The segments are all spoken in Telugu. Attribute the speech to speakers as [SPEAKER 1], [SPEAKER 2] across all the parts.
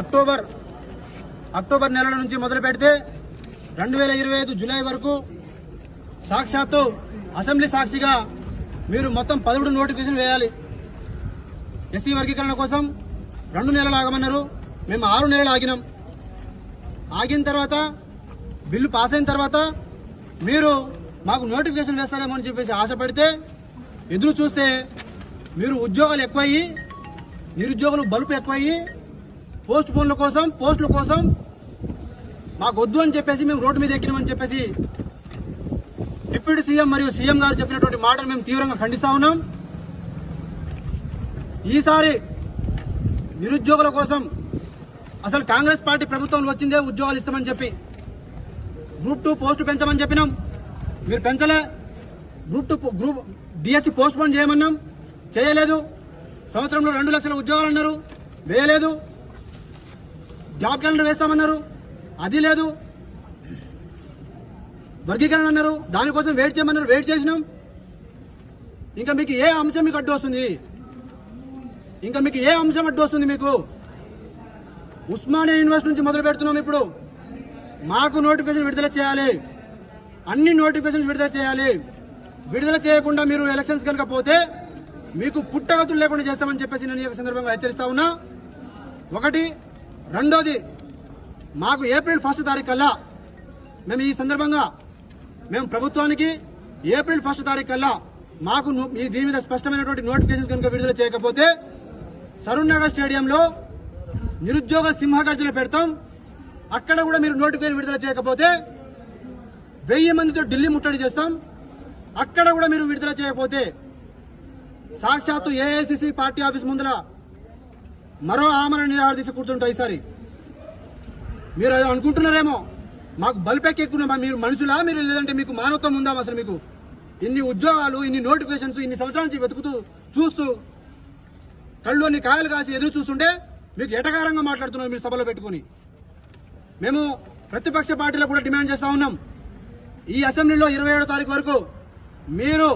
[SPEAKER 1] అక్టోబర్ నెల నుంచి మొదలు పెడితే 2025 జూలై వరకు సాక్షాత్తు అసెంబ్లీ సాక్షిగా మీరు మొత్తం 13 నోటిఫికేషన్ వేయాలి. ఎస్సీ వర్గీకరణ కోసం 2 నెలలు ఆగమన్నారు. మేము 6 నెలలు ఆగినాం. ఆగిన తర్వాత బిల్లు పాస్ అయిన తర్వాత మీరు మాకు నోటిఫికేషన్ వేస్తారేమో అని చెప్పేసి ఆశపడితే ఎదురు చూస్తే మీరు ఉద్యోగాలు ఎక్కువయ్యి నిరుద్యోగులు బలుపు ఎక్కువయ్యి పోస్టుల కోసం మాకు వద్దు అని చెప్పేసి మేము రోడ్డు మీద ఎక్కినామని చెప్పేసి డిప్యూటీ సీఎం మరియు సీఎం గారు చెప్పినటువంటి మాటను మేము తీవ్రంగా ఖండిస్తా ఉన్నాం. ఈసారి నిరుద్యోగుల కోసం అసలు కాంగ్రెస్ పార్టీ ప్రభుత్వం వచ్చిందే ఉద్యోగాలు ఇస్తామని చెప్పి గ్రూప్ 2 పోస్టు పెంచమని చెప్పినాం. మీరు పెంచలే. గ్రూప్ డిఎస్సి పోస్ట్ పోన్ చేయమన్నాం, చేయలేదు. సంవత్సరంలో 2 లక్షల ఉద్యోగాలు అన్నారు, వేయలేదు. జాబ్ క్యాలెండర్ వేస్తామన్నారు, అది లేదు. వర్గీకరణ అన్నారు, దానికోసం వెయిట్ చేయమన్నారు, వెయిట్ చేసినాం. ఇంకా మీకు ఏ అంశం మీకు అడ్డు వస్తుంది? మీకు ఉస్మానియా యూనివర్సిటీ నుంచి మొదలు పెడుతున్నాం. ఇప్పుడు మాకు నోటిఫికేషన్ విడుదల చేయాలి, అన్ని నోటిఫికేషన్ విడుదల చేయాలి. విడుదల చేయకుండా మీరు ఎలక్షన్స్ కనుక పోతే మీకు పుట్టగతులు లేకుండా చేస్తామని చెప్పేసి నేను ఈ సందర్భంగా హెచ్చరిస్తా ఉన్నా. ఒకటి. రెండోది, మాకు ఏప్రిల్ 1 తారీఖు కల్లా మేము ఈ సందర్భంగా మేము ప్రభుత్వానికి ఏప్రిల్ 1 తారీఖు కల్లా మాకు దీని మీద స్పష్టమైనటువంటి నోటిఫికేషన్ కనుక విడుదల చేయకపోతే సరూర్నగర్ స్టేడియంలో నిరుద్యోగ సింహగర్జన పెడతాం. అక్కడ కూడా మీరు నోటిఫికేషన్ విడుదల చేయకపోతే 1000 మందితో ఢిల్లీ ముట్టడి చేస్తాం. అక్కడ కూడా మీరు విడుదల చేయకపోతే సాక్షాత్తు ఏఐసిసి పార్టీ ఆఫీస్ ముందర మరో ఆమరణ నిరాహార దీక్ష కూర్చుంటాం. ఈసారి మీరు అది అనుకుంటున్నారేమో మాకు బల్పెక్కున్నామా, మీరు మనుషులా, మీరు లేదంటే మీకు మానవత్వం ఉందా? అసలు మీకు ఇన్ని ఉద్యోగాలు, ఇన్ని నోటిఫికేషన్స్ ఇన్ని సంవత్సరాల నుంచి వెతుకుతూ చూస్తూ కళ్ళలోని కాయలు కాసి ఎదురు చూస్తుంటే మీకు ఎటకారంగా మాట్లాడుతున్నారు మీరు సభలో పెట్టుకుని. మేము ప్రతిపక్ష పార్టీలో కూడా డిమాండ్ చేస్తా ఉన్నాం. ఈ అసెంబ్లీలో 27వ తారీఖు వరకు మీరు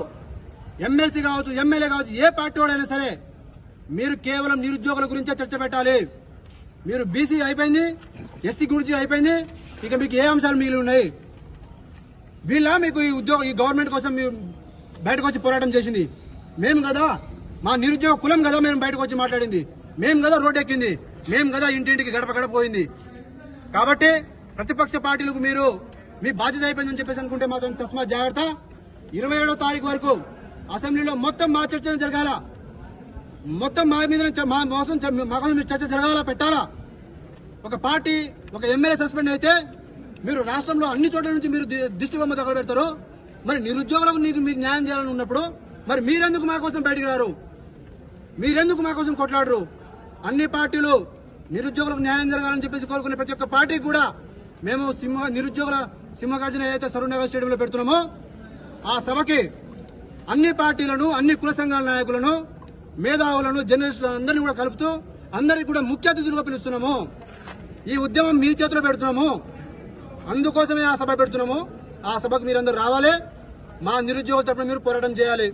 [SPEAKER 1] ఎమ్మెల్సీ కావచ్చు, ఎమ్మెల్యే కావచ్చు, ఏ పార్టీ వాడైనా సరే మీరు కేవలం నిరుద్యోగుల గురించే చర్చ పెట్టాలి. మీరు బీసీ అయిపోయింది, ఎస్సీ గురించి అయిపోయింది, ఇక మీకు ఏ అంశాలు మిగిలి ఉన్నాయి? వీళ్ళ మీకు ఈ గవర్నమెంట్ కోసం మీరు బయటకు వచ్చి పోరాటం చేసింది మేము కదా, మా నిరుద్యోగ కులం కదా మేము బయటకు వచ్చి మాట్లాడింది, మేము కదా రోడ్డు ఎక్కింది, మేము కదా ఇంటింటికి గడప గడప పోయింది. కాబట్టి ప్రతిపక్ష పార్టీలకు మీరు మీ బాధ్యత అయిపోయిందని చెప్పేసి అనుకుంటే మాత్రం తస్మా జాగ్రత్త. 27వ తారీఖు వరకు అసెంబ్లీలో మొత్తం మా చర్చ జరగాల, మొత్తం మా మీద మా కోసం చర్చ జరగాల, పెట్టాలా. ఒక పార్టీ ఒక ఎమ్మెల్యే సస్పెండ్ అయితే మీరు రాష్ట్రంలో అన్ని చోట్ల నుంచి మీరు దిష్టి బొమ్మ దగ్గర పెడతారు. మరి నిరుద్యోగులకు మీకు న్యాయం చేయాలని ఉన్నప్పుడు మరి మీరెందుకు మా కోసం బయటికి రారు? మీరెందుకు మా కోసం కొట్లాడరు? అన్ని పార్టీలు నిరుద్యోగులకు న్యాయం జరగాలని చెప్పేసి కోరుకునే ప్రతి ఒక్క పార్టీకి కూడా మేము నిరుద్యోగుల సింహగర్జన ఏదైతే సరూర్నగర్ స్టేడియంలో పెడుతున్నామో ఆ సభకి అన్ని పార్టీలను, అన్ని కుల సంఘాల నాయకులను, మేధావులను, జర్నలిస్టులను అందరినీ కూడా కలుపుతూ అందరికీ కూడా ముఖ్య అతిథులుగా పిలుస్తున్నాము. ఈ ఉద్యమం మీ చేతిలో పెడుతున్నాము, అందుకోసమే ఆ సభ పెడుతున్నాము. ఆ సభకు మీరందరూ రావాలి. మా నిరుద్యోగుల తరపున మీరు పోరాటం చేయాలి.